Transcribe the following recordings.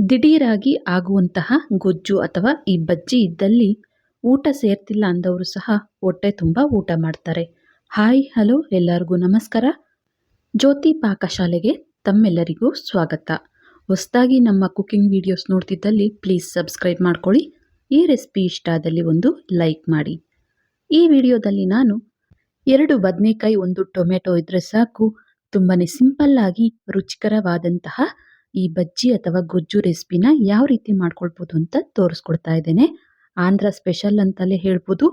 ದಿಢೀರಾಗಿ ಆಗುವಂತಹ ಗೊಜ್ಜು ಅಥವಾ ಈ ಬಜ್ಜಿ ಇದ್ದಲ್ಲಿ ಊಟ ಸೇರ್ತಿಲ್ಲ ಅಂದವರು ಸಹ ಹೊಟ್ಟೆ ತುಂಬ ಊಟ ಮಾಡ್ತಾರೆ. ಹಾಯ್ ಹಲೋ ಎಲ್ಲರಿಗೂ ನಮಸ್ಕಾರ. ಜ್ಯೋತಿ ಪಾಕಶಾಲೆಗೆ ತಮ್ಮೆಲ್ಲರಿಗೂ ಸ್ವಾಗತ. ಹೊಸದಾಗಿ ನಮ್ಮ ಕುಕಿಂಗ್ ವಿಡಿಯೋಸ್ ನೋಡ್ತಿದ್ದಲ್ಲಿ ಪ್ಲೀಸ್ ಸಬ್ಸ್ಕ್ರೈಬ್ ಮಾಡ್ಕೊಳ್ಳಿ. ಈ ರೆಸಿಪಿ ಇಷ್ಟ ಆದಲ್ಲಿ ಒಂದು ಲೈಕ್ ಮಾಡಿ. ಈ ವಿಡಿಯೋದಲ್ಲಿ ನಾನು 2 ಬದನೆಕಾಯಿ 1 ಟೊಮೆಟೊ ಇದ್ರೆ ಸಾಕು, ತುಂಬಾನೇ ಸಿಂಪಲ್ ಆಗಿ ರುಚಿಕರವಾದಂತಹ ಈ ಬಜ್ಜಿ ಅಥವಾ ಗೊಜ್ಜು ರೆಸಿಪಿನ ಯಾವ ರೀತಿ ಮಾಡ್ಕೊಳ್ಬೋದು ಅಂತ ತೋರಿಸ್ಕೊಡ್ತಾ ಇದ್ದೇನೆ. ಆಂಧ್ರ ಸ್ಪೆಷಲ್ ಅಂತಲೇ ಹೇಳ್ಬೋದು.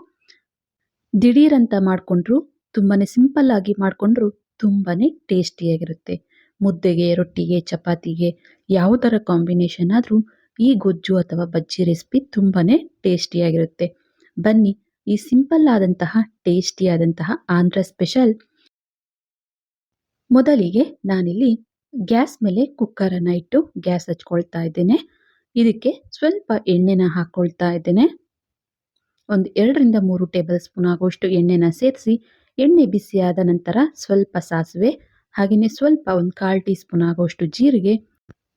ದಿಢೀರ್ ಅಂತ ಮಾಡಿಕೊಂಡ್ರು, ತುಂಬಾನೇ ಸಿಂಪಲ್ ಆಗಿ ಮಾಡಿಕೊಂಡ್ರು ತುಂಬಾನೇ ಟೇಸ್ಟಿಯಾಗಿರುತ್ತೆ. ಮುದ್ದೆಗೆ, ರೊಟ್ಟಿಗೆ, ಚಪಾತಿಗೆ ಯಾವುದರ ಕಾಂಬಿನೇಷನ್ ಆದರೂ ಈ ಗೊಜ್ಜು ಅಥವಾ ಬಜ್ಜಿ ರೆಸಿಪಿ ತುಂಬಾನೇ ಟೇಸ್ಟಿಯಾಗಿರುತ್ತೆ. ಬನ್ನಿ ಈ ಸಿಂಪಲ್ ಆದಂತಹ ಟೇಸ್ಟಿಯಾದಂತಹ ಆಂಧ್ರ ಸ್ಪೆಷಲ್. ಮೊದಲಿಗೆ ನಾನಿಲ್ಲಿ ಗ್ಯಾಸ್ ಮೇಲೆ ಕುಕ್ಕರನ್ನು ಇಟ್ಟು ಗ್ಯಾಸ್ ಹಚ್ಕೊಳ್ತಾ ಇದ್ದೇನೆ. ಇದಕ್ಕೆ ಸ್ವಲ್ಪ ಎಣ್ಣೆನ ಹಾಕ್ಕೊಳ್ತಾ ಇದ್ದೇನೆ. ಒಂದು 2ರಿಂದ 3 ಟೇಬಲ್ ಸ್ಪೂನ್ ಆಗುವಷ್ಟು ಎಣ್ಣೆನ ಸೇರಿಸಿ, ಎಣ್ಣೆ ಬಿಸಿಯಾದ ನಂತರ ಸ್ವಲ್ಪ ಸಾಸಿವೆ, ಹಾಗೆಯೇ ಸ್ವಲ್ಪ ಒಂದು 1/4 ಟೀ ಸ್ಪೂನ್ ಆಗುವಷ್ಟು ಜೀರಿಗೆ,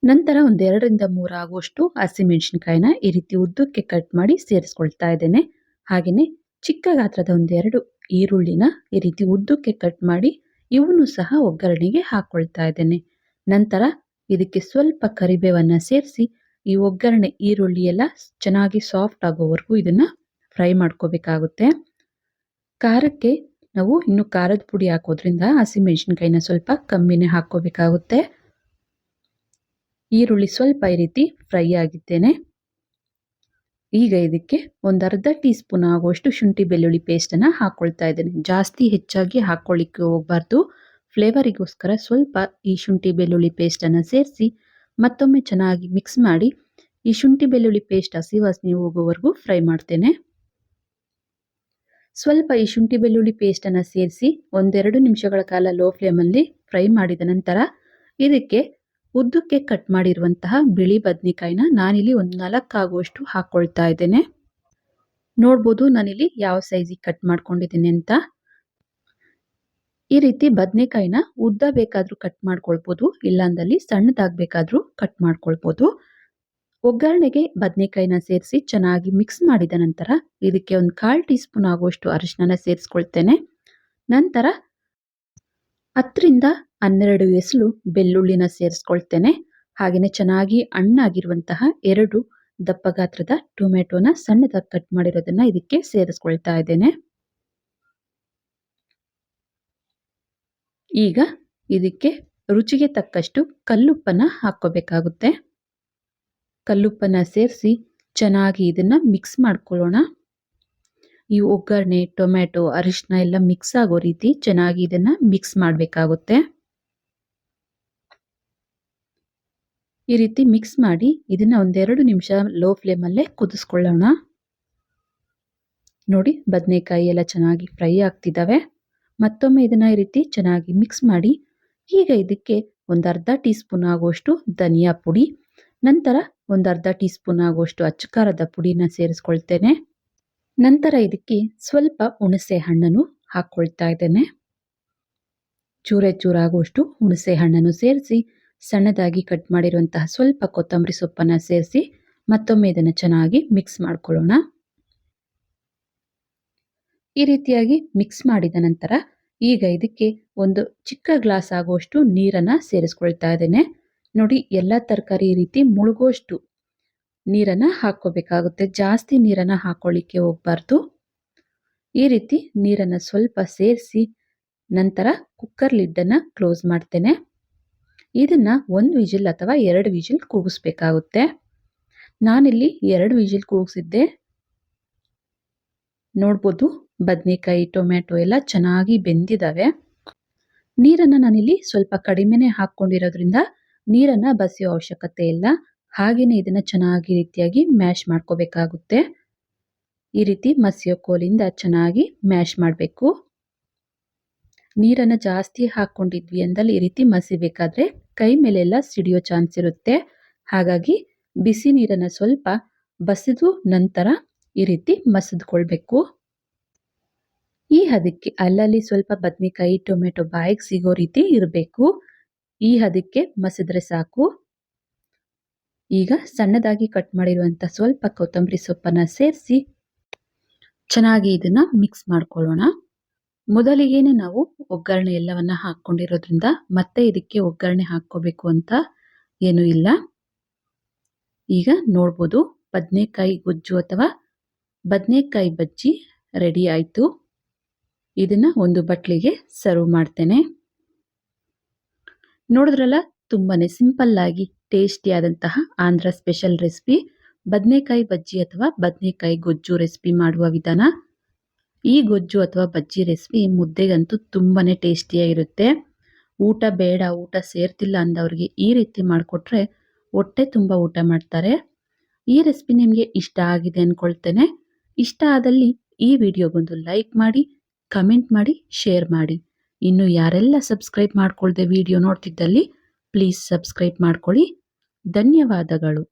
ನಂತರ ಒಂದು 2ರಿಂದ 3 ಆಗುವಷ್ಟು ಹಸಿಮೆಣಸಿನಕಾಯಿನ ಈ ರೀತಿ ಉದ್ದಕ್ಕೆ ಕಟ್ ಮಾಡಿ ಸೇರಿಸ್ಕೊಳ್ತಾ ಇದ್ದೇನೆ. ಹಾಗೆಯೇ ಚಿಕ್ಕ ಗಾತ್ರದ ಒಂದು 2 ಈರುಳ್ಳಿನ ಈ ರೀತಿ ಉದ್ದಕ್ಕೆ ಕಟ್ ಮಾಡಿ ಇವನ್ನು ಸಹ ಒಗ್ಗರಣೆಗೆ ಹಾಕ್ಕೊಳ್ತಾ ಇದ್ದೇನೆ. ನಂತರ ಇದಕ್ಕೆ ಸ್ವಲ್ಪ ಕರಿಬೇವನ್ನ ಸೇರಿಸಿ ಈ ಒಗ್ಗರಣೆ ಈರುಳ್ಳಿ ಎಲ್ಲ ಚೆನ್ನಾಗಿ ಸಾಫ್ಟ್ ಆಗೋವರೆಗೂ ಇದನ್ನ ಫ್ರೈ ಮಾಡ್ಕೋಬೇಕಾಗುತ್ತೆ. ಖಾರಕ್ಕೆ ನಾವು ಇನ್ನು ಖಾರದ ಪುಡಿ ಹಾಕೋದ್ರಿಂದ ಹಸಿಮೆಣಸಿನಕಾಯಿನ ಸ್ವಲ್ಪ ಕಮ್ಮಿನೇ ಹಾಕೋಬೇಕಾಗುತ್ತೆ. ಈರುಳ್ಳಿ ಸ್ವಲ್ಪ ಈ ರೀತಿ ಫ್ರೈ ಆಗಿದ್ದೇನೆ. ಈಗ ಇದಕ್ಕೆ ಒಂದು ಅರ್ಧ ಟೀ ಸ್ಪೂನ್ ಆಗುವಷ್ಟು ಶುಂಠಿ ಬೆಳ್ಳುಳ್ಳಿ ಪೇಸ್ಟನ್ನು ಹಾಕ್ಕೊಳ್ತಾ ಇದ್ದೇನೆ. ಜಾಸ್ತಿ ಹೆಚ್ಚಾಗಿ ಹಾಕ್ಕೊಳ್ಳಿಕ್ಕೆ ಹೋಗಬಾರ್ದು. ಫ್ಲೇವರಿಗೋಸ್ಕರ ಸ್ವಲ್ಪ ಈ ಶುಂಠಿ ಬೆಳ್ಳುಳ್ಳಿ ಪೇಸ್ಟನ್ನು ಸೇರಿಸಿ ಮತ್ತೊಮ್ಮೆ ಚೆನ್ನಾಗಿ ಮಿಕ್ಸ್ ಮಾಡಿ ಈ ಶುಂಠಿ ಬೆಳ್ಳುಳ್ಳಿ ಪೇಸ್ಟ್ ಹಸಿ ವಾಸನೆ ಹೋಗೋವರೆಗೂ ಫ್ರೈ ಮಾಡ್ತೇನೆ. ಸ್ವಲ್ಪ ಈ ಶುಂಠಿ ಬೆಳ್ಳುಳ್ಳಿ ಪೇಸ್ಟನ್ನು ಸೇರಿಸಿ 1-2 ನಿಮಿಷಗಳ ಕಾಲ ಲೋ ಫ್ಲೇಮಲ್ಲಿ ಫ್ರೈ ಮಾಡಿದ ನಂತರ ಇದಕ್ಕೆ ಉದ್ದಕ್ಕೆ ಕಟ್ ಮಾಡಿರುವಂತಹ ಬಿಳಿ ಬದನೆಕಾಯಿನ ನಾನಿಲ್ಲಿ ಒಂದು 4 ಆಗುವಷ್ಟು ಹಾಕ್ಕೊಳ್ತಾ ಇದ್ದೇನೆ. ನೋಡ್ಬೋದು ನಾನಿಲ್ಲಿ ಯಾವ ಸೈಜಿಗೆ ಕಟ್ ಮಾಡ್ಕೊಂಡಿದ್ದೀನಿ ಅಂತ. ಈ ರೀತಿ ಬದನೆಕಾಯಿನ ಉದ್ದ ಬೇಕಾದ್ರೂ ಕಟ್ ಮಾಡ್ಕೊಳ್ಬೋದು, ಇಲ್ಲಾಂದಲ್ಲಿ ಸಣ್ಣದಾಗಬೇಕಾದ್ರೂ ಕಟ್ ಮಾಡ್ಕೊಳ್ಬೋದು. ಒಗ್ಗರಣೆಗೆ ಬದನೆಕಾಯಿನ ಸೇರಿಸಿ ಚೆನ್ನಾಗಿ ಮಿಕ್ಸ್ ಮಾಡಿದ ನಂತರ ಇದಕ್ಕೆ ಒಂದು 1/4 ಟೀ ಸ್ಪೂನ್ ಆಗುವಷ್ಟು ಅರಿಶಿನ ಸೇರಿಸ್ಕೊಳ್ತೇನೆ. ನಂತರ 10ರಿಂದ 12 ಎಸಳು ಬೆಳ್ಳುಳ್ಳಿನ ಸೇರಿಸ್ಕೊಳ್ತೇನೆ. ಹಾಗೆಯೇ ಚೆನ್ನಾಗಿ ಹಣ್ಣಾಗಿರುವಂತಹ 2 ದಪ್ಪ ಗಾತ್ರದ ಟೊಮೆಟೊನ ಸಣ್ಣದಾಗಿ ಕಟ್ ಮಾಡಿರೋದನ್ನ ಇದಕ್ಕೆ ಸೇರಿಸ್ಕೊಳ್ತಾ ಇದ್ದೇನೆ. ಈಗ ಇದಕ್ಕೆ ರುಚಿಗೆ ತಕ್ಕಷ್ಟು ಕಲ್ಲುಪ್ಪನ್ನ ಹಾಕ್ಕೋಬೇಕಾಗುತ್ತೆ. ಕಲ್ಲುಪ್ಪನ್ನ ಸೇರಿಸಿ ಚೆನ್ನಾಗಿ ಇದನ್ನ ಮಿಕ್ಸ್ ಮಾಡ್ಕೊಳ್ಳೋಣ. ಈ ಒಗ್ಗರಣೆ, ಟೊಮೆಟೊ, ಅರಿಶಿನ ಎಲ್ಲ ಮಿಕ್ಸ್ ಆಗೋ ರೀತಿ ಚೆನ್ನಾಗಿ ಇದನ್ನ ಮಿಕ್ಸ್ ಮಾಡಬೇಕಾಗುತ್ತೆ. ಈ ರೀತಿ ಮಿಕ್ಸ್ ಮಾಡಿ ಇದನ್ನ 1-2 ನಿಮಿಷ ಲೋ ಫ್ಲೇಮಲ್ಲೇ ಕುದಿಸ್ಕೊಳ್ಳೋಣ. ನೋಡಿ ಬದನೆಕಾಯಿ ಎಲ್ಲ ಚೆನ್ನಾಗಿ ಫ್ರೈ ಆಗ್ತಿದ್ದಾವೆ. ಮತ್ತೊಮ್ಮೆ ಇದನ್ನ ಈ ರೀತಿ ಚೆನ್ನಾಗಿ ಮಿಕ್ಸ್ ಮಾಡಿ ಈಗ ಇದಕ್ಕೆ ಒಂದು ಅರ್ಧ ಟೀ ಸ್ಪೂನ್ ಆಗುವಷ್ಟು ಧನಿಯಾ ಪುಡಿ, ನಂತರ ಒಂದು ಅರ್ಧ ಟೀ ಸ್ಪೂನ್ ಆಗುವಷ್ಟು ಅಚ್ಚಕಾರದ ಪುಡಿನ ಸೇರಿಸ್ಕೊಳ್ತೇನೆ. ನಂತರ ಇದಕ್ಕೆ ಸ್ವಲ್ಪ ಹುಣಸೆ ಹಣ್ಣನ್ನು ಹಾಕ್ಕೊಳ್ತಾ ಇದ್ದೇನೆ. ಚೂರಾಗುವಷ್ಟು ಹುಣಸೆ ಹಣ್ಣನ್ನು ಸೇರಿಸಿ ಸಣ್ಣದಾಗಿ ಕಟ್ ಮಾಡಿರುವಂತಹ ಸ್ವಲ್ಪ ಕೊತ್ತಂಬರಿ ಸೊಪ್ಪನ್ನು ಸೇರಿಸಿ ಮತ್ತೊಮ್ಮೆ ಇದನ್ನು ಚೆನ್ನಾಗಿ ಮಿಕ್ಸ್ ಮಾಡ್ಕೊಳ್ಳೋಣ. ಈ ರೀತಿಯಾಗಿ ಮಿಕ್ಸ್ ಮಾಡಿದ ನಂತರ ಈಗ ಇದಕ್ಕೆ ಒಂದು ಚಿಕ್ಕ ಗ್ಲಾಸ್ ಆಗುವಷ್ಟು ನೀರನ್ನು ಸೇರಿಸ್ಕೊಳ್ತಾ ಇದ್ದೇನೆ. ನೋಡಿ ಎಲ್ಲ ತರಕಾರಿ ಈ ರೀತಿ ಮುಳುಗುವಷ್ಟು ನೀರನ್ನು ಹಾಕ್ಕೋಬೇಕಾಗುತ್ತೆ. ಜಾಸ್ತಿ ನೀರನ್ನು ಹಾಕೊಳ್ಳಿಕ್ಕೆ ಹೋಗಬಾರ್ದು. ಈ ರೀತಿ ನೀರನ್ನು ಸ್ವಲ್ಪ ಸೇರಿಸಿ ನಂತರ ಕುಕ್ಕರ್ ಲಿಡ್ಡನ್ನು ಕ್ಲೋಸ್ ಮಾಡ್ತೇನೆ. ಇದನ್ನ 1 ವಿಜಿಲ್ ಅಥವಾ 2 ವಿಜಿಲ್ ಕೂಗಿಸ್ಬೇಕಾಗುತ್ತೆ. ನಾನಿಲ್ಲಿ 2 ವಿಜಿಲ್ ಕೂಗಿಸಿದ್ದೆ. ನೋಡ್ಬೋದು ಬದನೆಕಾಯಿ, ಟೊಮೆಟೊ ಎಲ್ಲ ಚೆನ್ನಾಗಿ ಬೆಂದಿದ್ದಾವೆ. ನೀರನ್ನು ನಾನಿಲ್ಲಿ ಸ್ವಲ್ಪ ಕಡಿಮೆನೆ ಹಾಕ್ಕೊಂಡಿರೋದ್ರಿಂದ ನೀರನ್ನು ಬಸಿಯೋ ಅವಶ್ಯಕತೆ ಇಲ್ಲ. ಹಾಗೆಯೇ ಇದನ್ನ ಚೆನ್ನಾಗಿ ರೀತಿಯಾಗಿ ಮ್ಯಾಶ್ ಮಾಡ್ಕೋಬೇಕಾಗುತ್ತೆ. ಈ ರೀತಿ ಮಸಿಯೋ ಕೋಲಿಂದ ಚೆನ್ನಾಗಿ ಮ್ಯಾಶ್ ಮಾಡಬೇಕು. ನೀರನ್ನು ಜಾಸ್ತಿ ಹಾಕ್ಕೊಂಡಿದ್ವಿ ಅಂದಲ್ಲಿ ಈ ರೀತಿ ಮಸಿಬೇಕಾದ್ರೆ ಕೈ ಮೇಲೆಲ್ಲ ಸಿಡಿಯೋ ಚಾನ್ಸ್ ಇರುತ್ತೆ. ಹಾಗಾಗಿ ಬಿಸಿ ನೀರನ್ನು ಸ್ವಲ್ಪ ಬಸಿದು ನಂತರ ಈ ರೀತಿ ಮಸಿದ್ಕೊಳ್ಬೇಕು. ಈ ಹದಕ್ಕೆ ಅಲ್ಲಲ್ಲಿ ಸ್ವಲ್ಪ ಬದನೆಕಾಯಿ, ಟೊಮೆಟೊ ಬಾಯಿಗೆ ಸಿಗೋ ರೀತಿ ಇರಬೇಕು. ಈ ಹದಕ್ಕೆ ಮಸಿದ್ರೆ ಸಾಕು. ಈಗ ಸಣ್ಣದಾಗಿ ಕಟ್ ಮಾಡಿರುವಂಥ ಸ್ವಲ್ಪ ಕೊತ್ತಂಬರಿ ಸೊಪ್ಪನ್ನು ಸೇರಿಸಿ ಚೆನ್ನಾಗಿ ಇದನ್ನು ಮಿಕ್ಸ್ ಮಾಡ್ಕೊಳ್ಳೋಣ. ಮೊದಲಿಗೇನೆ ನಾವು ಒಗ್ಗರಣೆ ಎಲ್ಲವನ್ನ ಹಾಕ್ಕೊಂಡಿರೋದ್ರಿಂದ ಮತ್ತೆ ಇದಕ್ಕೆ ಒಗ್ಗರಣೆ ಹಾಕ್ಕೋಬೇಕು ಅಂತ ಏನೂ ಇಲ್ಲ. ಈಗ ನೋಡ್ಬೋದು ಬದನೆಕಾಯಿ ಗೊಜ್ಜು ಅಥವಾ ಬದನೆಕಾಯಿ ಬಜ್ಜಿ ರೆಡಿ ಆಯಿತು. ಇದನ್ನು ಒಂದು ಬಟ್ಲಿಗೆ ಸರ್ವ್ ಮಾಡ್ತೇನೆ. ನೋಡಿದ್ರಲ್ಲ, ತುಂಬಾನೇ ಸಿಂಪಲ್ ಆಗಿ ಟೇಸ್ಟಿಯಾದಂತಹ ಆಂಧ್ರ ಸ್ಪೆಷಲ್ ರೆಸಿಪಿ ಬದನೆಕಾಯಿ ಬಜ್ಜಿ ಅಥವಾ ಬದನೆಕಾಯಿ ಗೊಜ್ಜು ರೆಸಿಪಿ ಮಾಡುವ ವಿಧಾನ. ಈ ಗೊಜ್ಜು ಅಥವಾ ಬಜ್ಜಿ ರೆಸಿಪಿ ಮುದ್ದೆಗಂತೂ ತುಂಬಾನೇ ಟೇಸ್ಟಿಯಾಗಿರುತ್ತೆ. ಊಟ ಬೇಡ, ಊಟ ಸೇರ್ತಿಲ್ಲ ಅಂದವ್ರಿಗೆ ಈ ರೀತಿ ಮಾಡಿಕೊಟ್ರೆ ಹೊಟ್ಟೆ ತುಂಬ ಊಟ ಮಾಡ್ತಾರೆ. ಈ ರೆಸಿಪಿ ನಿಮಗೆ ಇಷ್ಟ ಆಗಿದೆ ಅಂದ್ಕೊಳ್ತೇನೆ. ಇಷ್ಟ ಆದಲ್ಲಿ ಈ ವಿಡಿಯೋಗೊಂದು ಲೈಕ್ ಮಾಡಿ, ಕಮೆಂಟ್ ಮಾಡಿ, ಶೇರ್ ಮಾಡಿ. ಇನ್ನು ಯಾರೆಲ್ಲ ಸಬ್ಸ್ಕ್ರೈಬ್ ಮಾಡ್ಕೊಳ್ದೆ ವಿಡಿಯೋ ನೋಡ್ತಿದ್ದಲ್ಲಿ ಪ್ಲೀಸ್ ಸಬ್ಸ್ಕ್ರೈಬ್ ಮಾಡ್ಕೊಳ್ಳಿ. ಧನ್ಯವಾದಗಳು.